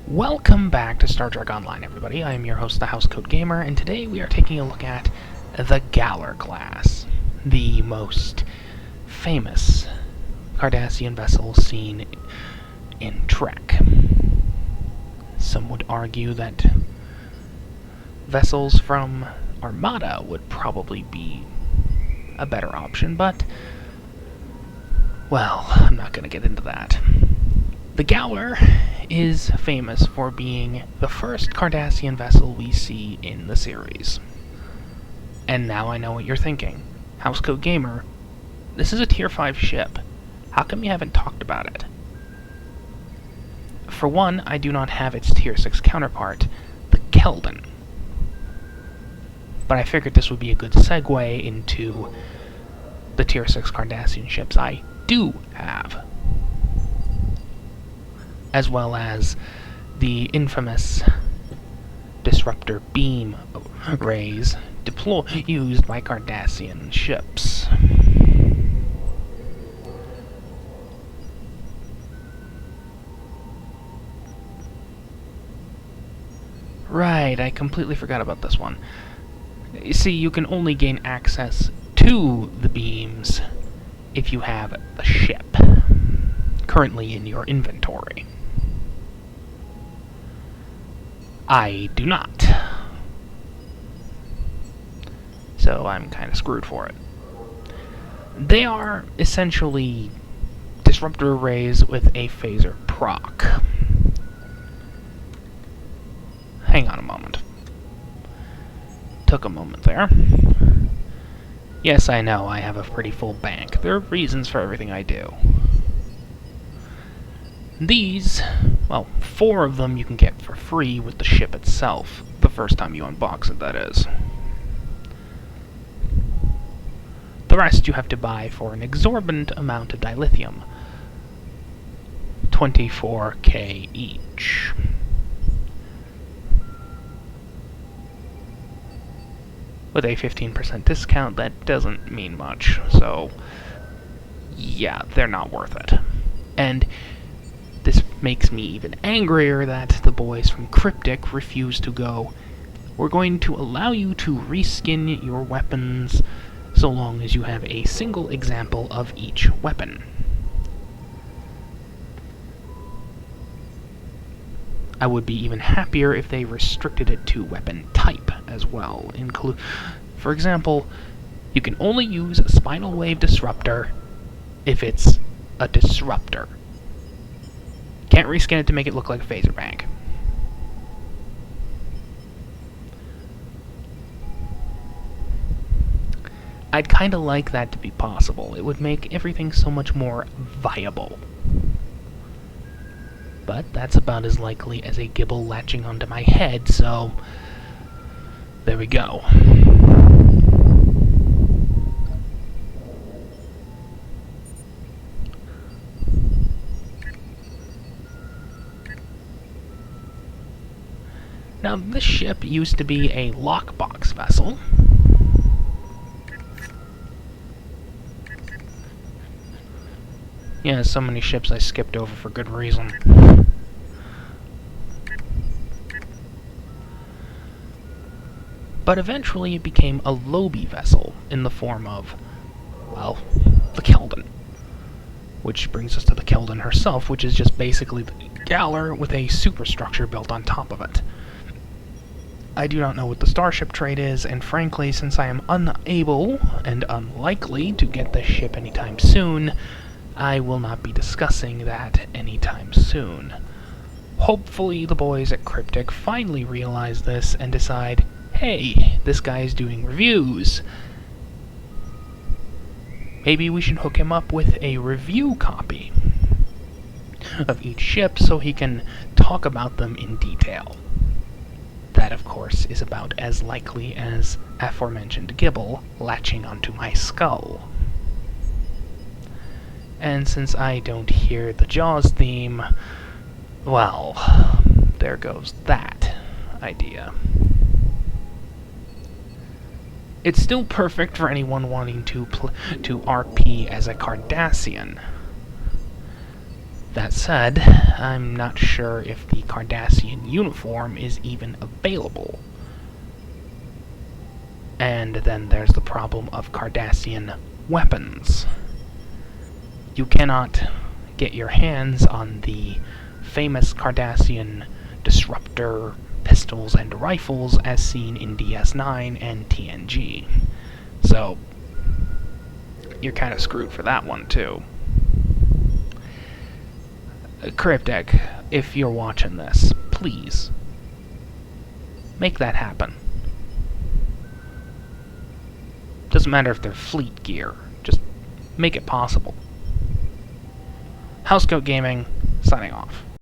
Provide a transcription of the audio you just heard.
Welcome back to Star Trek Online, everybody. I am your host, the Housecode Gamer, and today we are taking a look at the Galor-Class, the most famous Cardassian vessel seen in Trek. Some would argue that vessels from Armada would probably be a better option, but, well, I'm not going to get into that. The Galor is famous for being the first Cardassian vessel we see in the series. And now I know what you're thinking. Housecode Gamer, this is a Tier 5 ship. How come you haven't talked about it? For one, I do not have its Tier 6 counterpart, the Keldon. But I figured this would be a good segue into the Tier 6 Cardassian ships I do have, as well as the infamous disruptor beam rays used by Cardassian ships. Right, I completely forgot about this one. You see, you can only gain access to the beams if you have the ship currently in your inventory. I do not. So I'm kind of screwed for it. They are essentially disruptor arrays with a phaser proc. Hang on a moment. Took a moment there. Yes, I know, I have a pretty full bank. There are reasons for everything I do. These, well, 4 of them you can get for free with the ship itself, the first time you unbox it, that is. The rest you have to buy for an exorbitant amount of dilithium. 24k each. With a 15% discount, that doesn't mean much, so yeah, they're not worth it. And this makes me even angrier that the boys from Cryptic refuse to go. We're going to allow you to reskin your weapons so long as you have a single example of each weapon. I would be even happier if they restricted it to weapon type as well. For example, you can only use a spinal wave disruptor if it's a disruptor. Can't reskin it to make it look like a phaser bank. I'd kinda like that to be possible. It would make everything so much more viable. But that's about as likely as a gibble latching onto my head, so there we go. Now, this ship used to be a lockbox vessel. Yeah, so many ships I skipped over for good reason. But eventually it became a Lobi vessel in the form of, well, the Keldon. Which brings us to the Keldon herself, which is just basically the Galor with a superstructure built on top of it. I do not know what the starship trade is, and frankly, since I am unable and unlikely to get this ship anytime soon, I will not be discussing that anytime soon. Hopefully the boys at Cryptic finally realize this and decide, hey, this guy's doing reviews. Maybe we should hook him up with a review copy of each ship so he can talk about them in detail. That, of course, is about as likely as aforementioned Gibble latching onto my skull. And since I don't hear the Jaws theme, well, there goes that idea. It's still perfect for anyone wanting to RP as a Cardassian. That said, I'm not sure if the Cardassian uniform is even available. And then there's the problem of Cardassian weapons. You cannot get your hands on the famous Cardassian disruptor pistols and rifles as seen in DS9 and TNG. So, you're kind of screwed for that one, too. Cryptic, if you're watching this, please, make that happen. Doesn't matter if they're fleet gear, just make it possible. Housecoat Gaming, signing off.